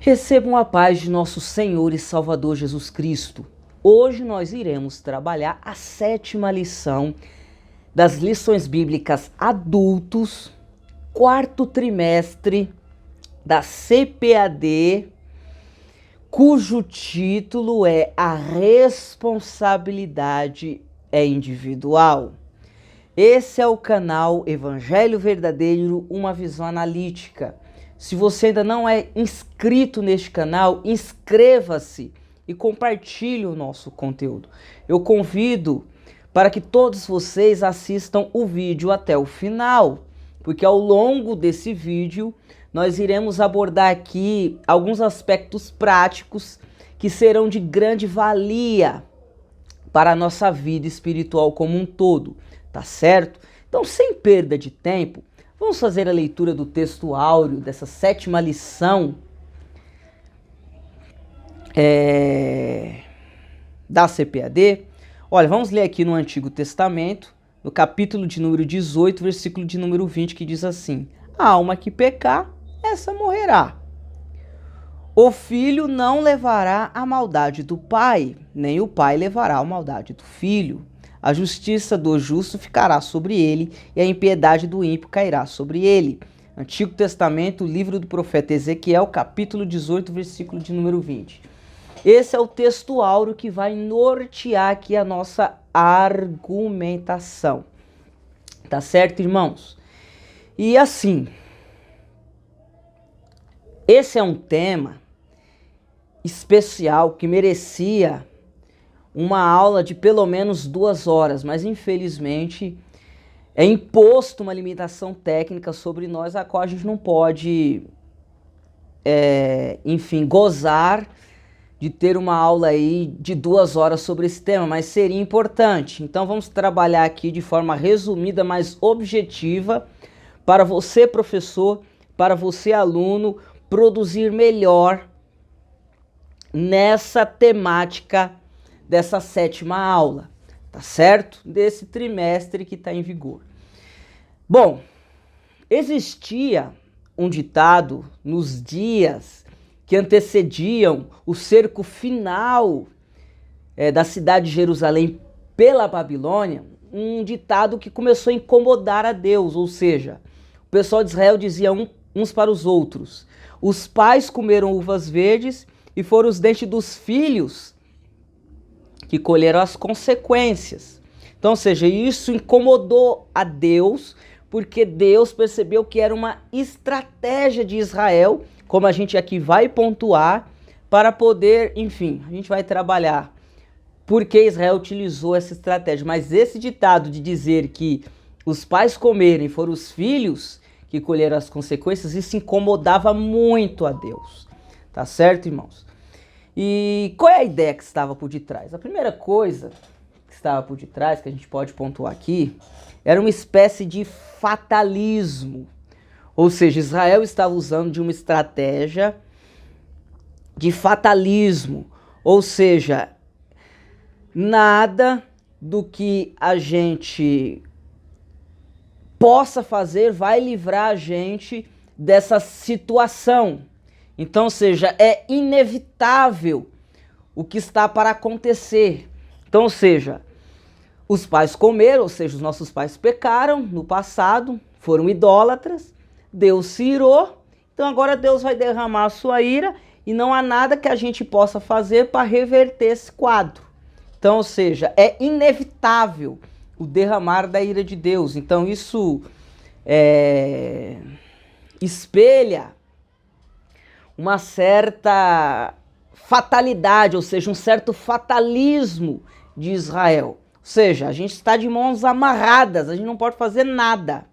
Recebam a paz de nosso Senhor e Salvador Jesus Cristo. Hoje nós iremos trabalhar a 7ª lição das lições bíblicas adultos, 4º trimestre da CPAD, cujo título é A Responsabilidade é Individual. Esse é o canal Evangelho Verdadeiro, uma visão analítica. Se você ainda não é inscrito neste canal, inscreva-se e compartilhe o nosso conteúdo. Eu convido para que todos vocês assistam o vídeo até o final, porque ao longo desse vídeo nós iremos abordar aqui alguns aspectos práticos que serão de grande valia para a nossa vida espiritual como um todo, tá certo? Então, sem perda de tempo, vamos fazer a leitura do texto áureo dessa 7ª lição da CPAD. Olha, vamos ler aqui no Antigo Testamento, no capítulo de número 18, versículo de número 20, que diz assim: a alma que pecar, essa morrerá. O filho não levará a maldade do pai, nem o pai levará a maldade do filho. A justiça do justo ficará sobre ele, e a impiedade do ímpio cairá sobre ele. Antigo Testamento, livro do profeta Ezequiel, capítulo 18, versículo de número 20. Esse é o texto áureo que vai nortear aqui a nossa argumentação. Tá certo, irmãos? E assim, esse é um tema especial que merecia uma aula de pelo menos 2 horas, mas infelizmente é imposto uma limitação técnica sobre nós, a qual a gente não pode, gozar de ter uma aula aí de 2 horas sobre esse tema, mas seria importante. Então vamos trabalhar aqui de forma resumida, mas objetiva, para você, professor, para você, aluno, produzir melhor nessa temática dessa 7ª aula, tá certo? Desse trimestre que está em vigor. Bom, existia um ditado nos dias que antecediam o cerco final da cidade de Jerusalém pela Babilônia, um ditado que começou a incomodar a Deus, ou seja, o pessoal de Israel dizia uns para os outros: os pais comeram uvas verdes e foram os dentes dos filhos que colheram as consequências. Então, ou seja, isso incomodou a Deus, porque Deus percebeu que era uma estratégia de Israel, como a gente aqui vai pontuar, para poder, enfim, a gente vai trabalhar porque Israel utilizou essa estratégia. Mas esse ditado de dizer que os pais comerem foram os filhos que colheram as consequências, isso incomodava muito a Deus. Tá certo, irmãos? E qual é a ideia que estava por detrás? A primeira coisa que estava por detrás, que a gente pode pontuar aqui, era uma espécie de fatalismo. Ou seja, Israel estava usando de uma estratégia de fatalismo. Ou seja, nada do que a gente possa fazer vai livrar a gente dessa situação. Então, ou seja, é inevitável o que está para acontecer. Então, ou seja, os pais comeram, ou seja, os nossos pais pecaram no passado, foram idólatras, Deus se irou, então agora Deus vai derramar a sua ira e não há nada que a gente possa fazer para reverter esse quadro. Então, ou seja, é inevitável o derramar da ira de Deus. Então, isso espelha uma certa fatalidade, ou seja, um certo fatalismo de Israel. Ou seja, a gente está de mãos amarradas, a gente não pode fazer nada.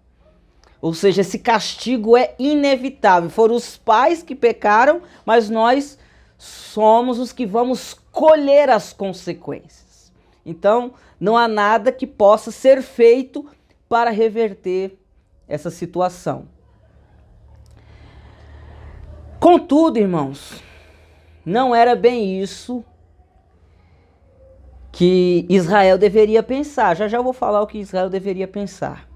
Ou seja, esse castigo é inevitável. Foram os pais que pecaram, mas nós somos os que vamos colher as consequências. Então, não há nada que possa ser feito para reverter essa situação. Contudo, irmãos, não era bem isso que Israel deveria pensar. Já já eu vou falar o que Israel deveria pensar.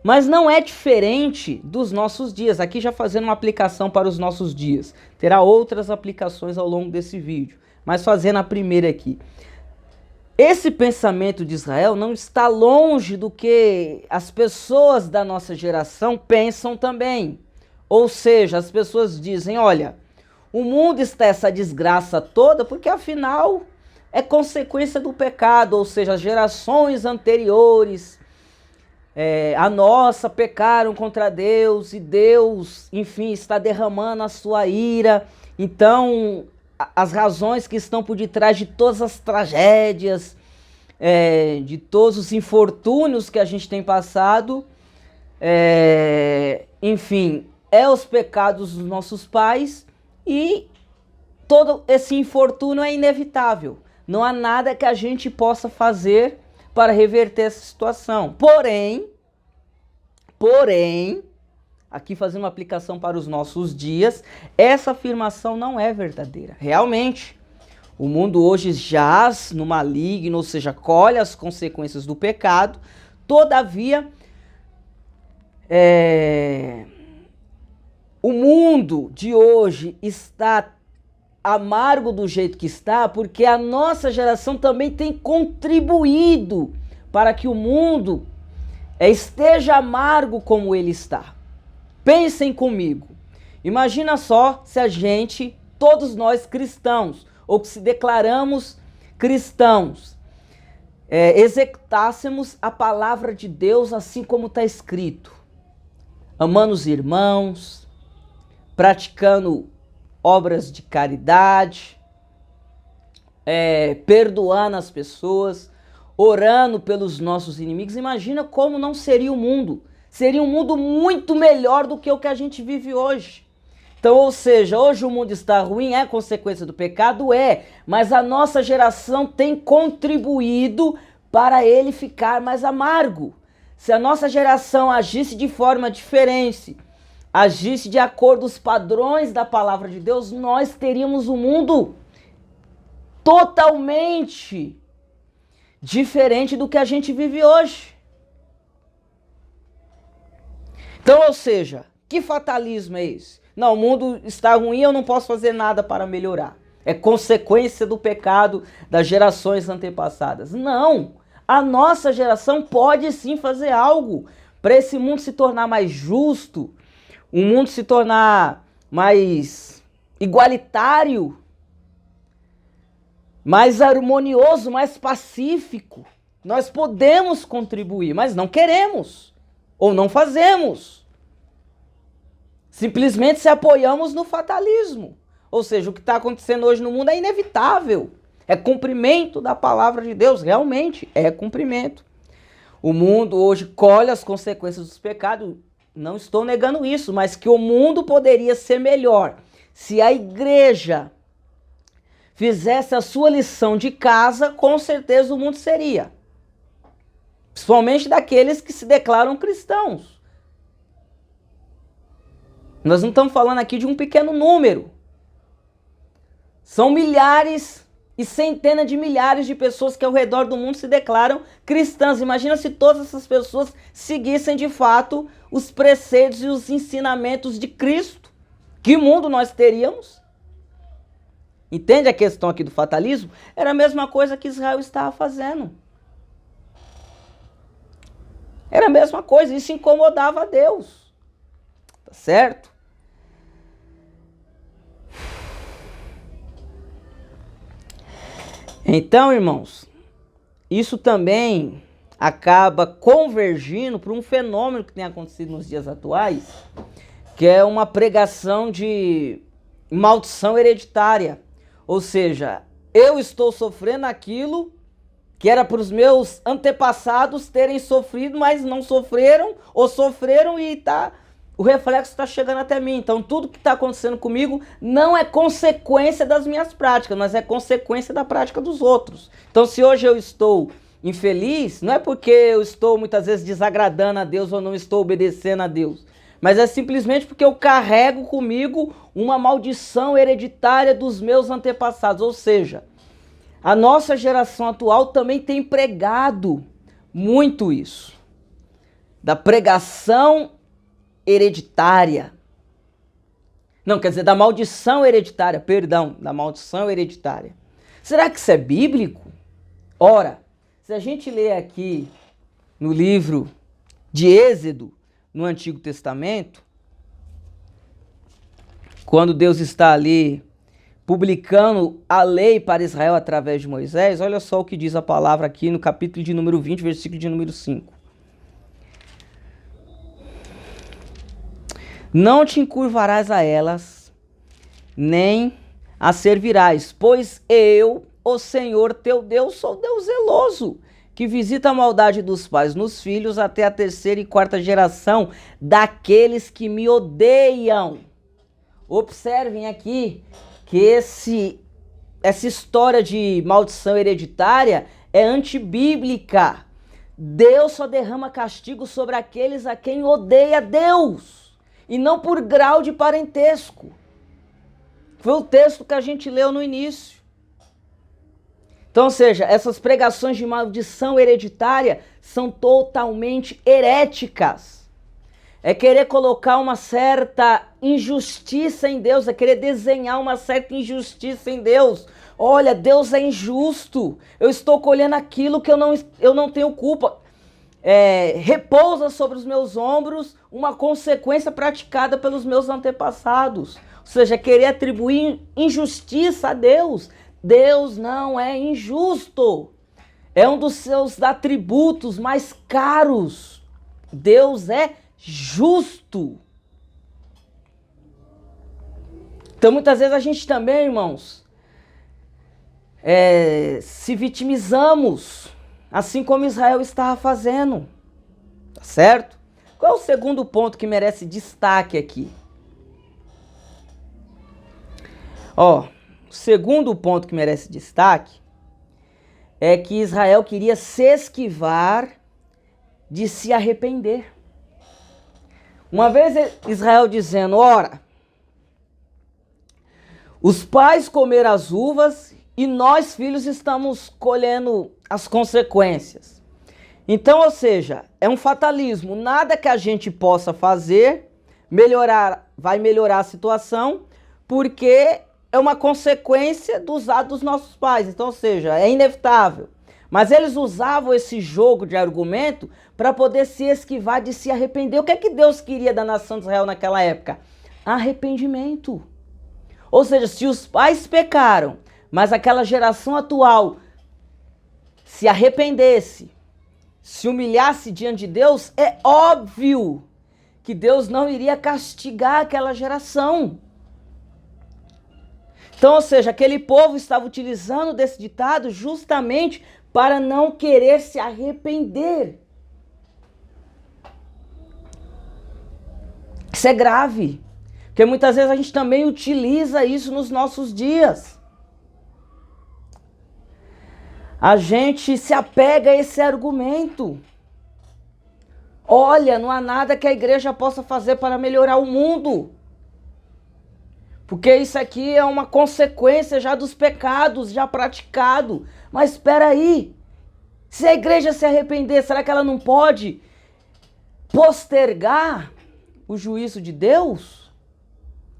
Mas não é diferente dos nossos dias. Aqui já fazendo uma aplicação para os nossos dias. Terá outras aplicações ao longo desse vídeo. Mas fazendo a primeira aqui. Esse pensamento de Israel não está longe do que as pessoas da nossa geração pensam também. Ou seja, as pessoas dizem, olha, o mundo está essa desgraça toda porque afinal é consequência do pecado. Ou seja, as gerações anteriores a nossa pecaram contra Deus e Deus, enfim, está derramando a sua ira. Então, as razões que estão por detrás de todas as tragédias, de todos os infortúnios que a gente tem passado, enfim, os pecados dos nossos pais e todo esse infortúnio é inevitável. Não há nada que a gente possa fazer para reverter essa situação. Porém, aqui fazendo uma aplicação para os nossos dias, essa afirmação não é verdadeira. Realmente, o mundo hoje jaz no maligno, ou seja, colhe as consequências do pecado. Todavia, o mundo de hoje está amargo do jeito que está, porque a nossa geração também tem contribuído para que o mundo esteja amargo como ele está. Pensem comigo. Imagina só se a gente, todos nós cristãos, ou que se declaramos cristãos, executássemos a palavra de Deus assim como está escrito. Amando os irmãos, praticando obras de caridade, perdoando as pessoas, orando pelos nossos inimigos. Imagina como não seria o mundo. Seria um mundo muito melhor do que o que a gente vive hoje. Então, ou seja, hoje o mundo está ruim, é consequência do pecado? Mas a nossa geração tem contribuído para ele ficar mais amargo. Se a nossa geração agisse de forma diferente, agisse de acordo com os padrões da palavra de Deus, nós teríamos um mundo totalmente diferente do que a gente vive hoje. Então, ou seja, que fatalismo é esse? Não, o mundo está ruim, eu não posso fazer nada para melhorar. É consequência do pecado das gerações antepassadas. Não, a nossa geração pode sim fazer algo para esse mundo se tornar mais justo, o mundo se tornar mais igualitário, mais harmonioso, mais pacífico. Nós podemos contribuir, mas não queremos ou não fazemos. Simplesmente se apoiamos no fatalismo. Ou seja, o que está acontecendo hoje no mundo é inevitável. É cumprimento da palavra de Deus, realmente é cumprimento. O mundo hoje colhe as consequências dos pecados. Não estou negando isso, mas que o mundo poderia ser melhor se a igreja fizesse a sua lição de casa, com certeza o mundo seria. Principalmente daqueles que se declaram cristãos. Nós não estamos falando aqui de um pequeno número. São milhares e centenas de milhares de pessoas que ao redor do mundo se declaram cristãs. Imagina se todas essas pessoas seguissem de fato os preceitos e os ensinamentos de Cristo. Que mundo nós teríamos? Entende a questão aqui do fatalismo? Era a mesma coisa que Israel estava fazendo. Era a mesma coisa, isso incomodava a Deus. Tá certo? Então, irmãos, isso também acaba convergindo para um fenômeno que tem acontecido nos dias atuais, que é uma pregação de maldição hereditária. Ou seja, eu estou sofrendo aquilo que era para os meus antepassados terem sofrido, mas não sofreram, ou sofreram e o reflexo está chegando até mim. Então tudo que está acontecendo comigo não é consequência das minhas práticas, mas é consequência da prática dos outros. Então se hoje eu estou infeliz, não é porque eu estou muitas vezes desagradando a Deus ou não estou obedecendo a Deus, mas é simplesmente porque eu carrego comigo uma maldição hereditária dos meus antepassados. Ou seja, a nossa geração atual também tem pregado muito isso. da pregação hereditária. Não, quer dizer, da maldição hereditária, perdão, da maldição hereditária. Será que isso é bíblico? Ora, se a gente ler aqui no livro de Êxodo, no Antigo Testamento, quando Deus está ali publicando a lei para Israel através de Moisés, olha só o que diz a palavra aqui no capítulo de número 20, versículo de número 5. Não te encurvarás a elas, nem as servirás, pois eu, o Senhor teu Deus, sou Deus zeloso, que visita a maldade dos pais nos filhos até a terceira e quarta geração daqueles que me odeiam. Observem aqui que essa história de maldição hereditária é antibíblica. Deus só derrama castigo sobre aqueles a quem odeia Deus, e não por grau de parentesco. Foi o texto que a gente leu no início. Então, ou seja, essas pregações de maldição hereditária são totalmente heréticas. É querer colocar uma certa injustiça em Deus, é querer desenhar uma certa injustiça em Deus. Olha, Deus é injusto, eu estou colhendo aquilo que eu não tenho culpa. Repousa sobre os meus ombros uma consequência praticada pelos meus antepassados. Ou seja, querer atribuir injustiça a Deus. Deus não é injusto. É um dos seus atributos mais caros. Deus é justo. Então, muitas vezes a gente também, irmãos, se vitimizamos, assim como Israel estava fazendo. Tá certo? Qual é o segundo ponto que merece destaque aqui? O segundo ponto que merece destaque é que Israel queria se esquivar de se arrepender. Uma vez Israel dizendo, ora, os pais comeram as uvas e nós, filhos, estamos colhendo as consequências. Então, ou seja, é um fatalismo. Nada que a gente possa fazer vai melhorar a situação, porque é uma consequência dos atos dos nossos pais. Então, ou seja, é inevitável. Mas eles usavam esse jogo de argumento para poder se esquivar de se arrepender. O que é que Deus queria da nação de Israel naquela época? Arrependimento. Ou seja, se os pais pecaram, mas aquela geração atual se arrependesse, se humilhasse diante de Deus, é óbvio que Deus não iria castigar aquela geração. Então, ou seja, aquele povo estava utilizando desse ditado justamente para não querer se arrepender. Isso é grave, porque muitas vezes a gente também utiliza isso nos nossos dias. A gente se apega a esse argumento. Olha, não há nada que a igreja possa fazer para melhorar o mundo, porque isso aqui é uma consequência já dos pecados já praticados. Mas espera aí, se a igreja se arrepender, será que ela não pode postergar o juízo de Deus?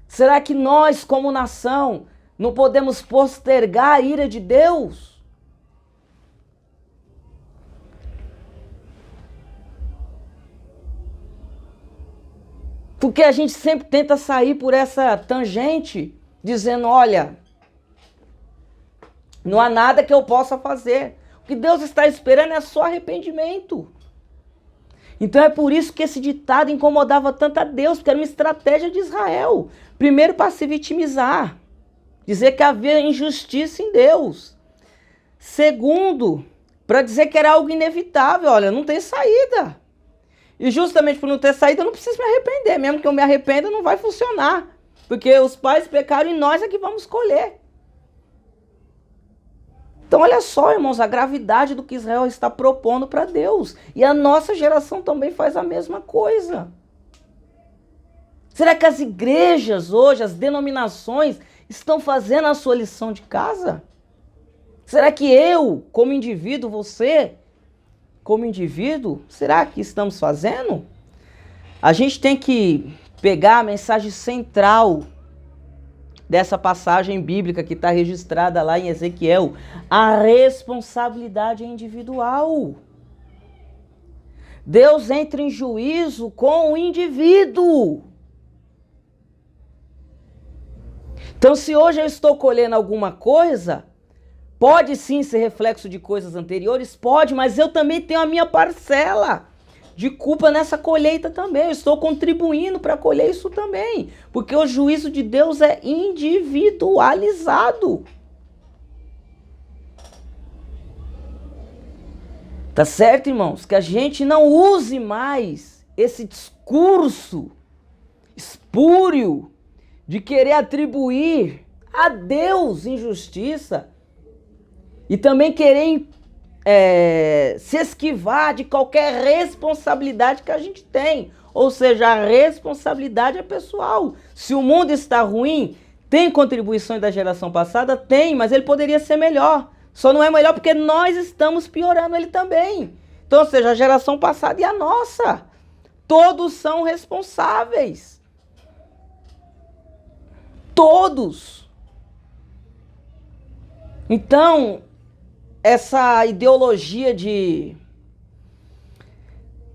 Será que nós, como nação, não podemos postergar a ira de Deus? Porque a gente sempre tenta sair por essa tangente, dizendo, olha, não há nada que eu possa fazer. O que Deus está esperando é só arrependimento. Então é por isso que esse ditado incomodava tanto a Deus, porque era uma estratégia de Israel. Primeiro, para se vitimizar, dizer que havia injustiça em Deus. Segundo, para dizer que era algo inevitável, olha, não tem saída. E justamente por não ter saída, eu não preciso me arrepender. Mesmo que eu me arrependa, não vai funcionar. Porque os pais pecaram e nós é que vamos colher. Então olha só, irmãos, a gravidade do que Israel está propondo para Deus. E a nossa geração também faz a mesma coisa. Será que as igrejas hoje, as denominações, estão fazendo a sua lição de casa? Será que eu, como indivíduo, você, como indivíduo? Será que estamos fazendo? A gente tem que pegar a mensagem central dessa passagem bíblica que está registrada lá em Ezequiel. A responsabilidade é individual. Deus entra em juízo com o indivíduo. Então, se hoje eu estou colhendo alguma coisa, pode sim ser reflexo de coisas anteriores, pode, mas eu também tenho a minha parcela de culpa nessa colheita também. Eu estou contribuindo para colher isso também, porque o juízo de Deus é individualizado. Tá certo, irmãos? Que a gente não use mais esse discurso espúrio de querer atribuir a Deus injustiça e também querer se esquivar de qualquer responsabilidade que a gente tem. Ou seja, a responsabilidade é pessoal. Se o mundo está ruim, tem contribuições da geração passada? Tem, mas ele poderia ser melhor. Só não é melhor porque nós estamos piorando ele também. Então, ou seja, a geração passada e a nossa. Todos são responsáveis. Todos. Então, essa ideologia de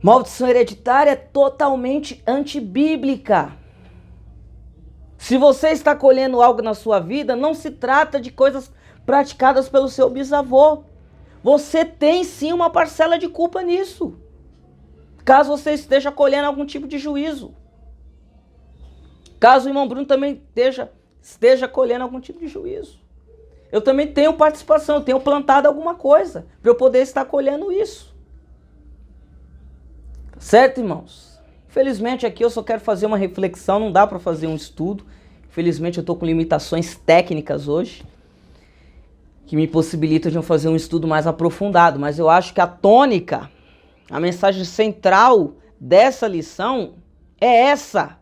maldição hereditária é totalmente antibíblica. Se você está colhendo algo na sua vida, não se trata de coisas praticadas pelo seu bisavô. Você tem sim uma parcela de culpa nisso, caso você esteja colhendo algum tipo de juízo. Caso o irmão Bruno também esteja colhendo algum tipo de juízo. Eu também tenho participação, eu tenho plantado alguma coisa para eu poder estar colhendo isso. Certo, irmãos? Infelizmente aqui eu só quero fazer uma reflexão, não dá para fazer um estudo. Infelizmente eu estou com limitações técnicas hoje, que me possibilitam de eu fazer um estudo mais aprofundado. Mas eu acho que a tônica, a mensagem central dessa lição é essa.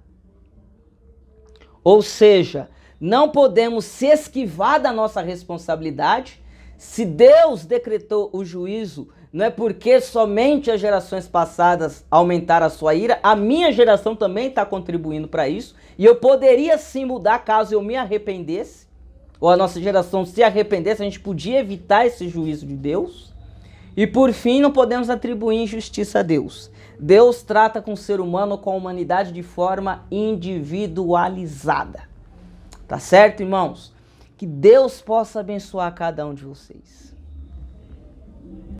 Ou seja, não podemos se esquivar da nossa responsabilidade. Se Deus decretou o juízo, não é porque somente as gerações passadas aumentaram a sua ira, a minha geração também está contribuindo para isso, e eu poderia sim mudar caso eu me arrependesse, ou a nossa geração se arrependesse, a gente podia evitar esse juízo de Deus. E por fim, não podemos atribuir injustiça a Deus. Deus trata com o ser humano, com a humanidade de forma individualizada. Tá certo, irmãos? Que Deus possa abençoar cada um de vocês.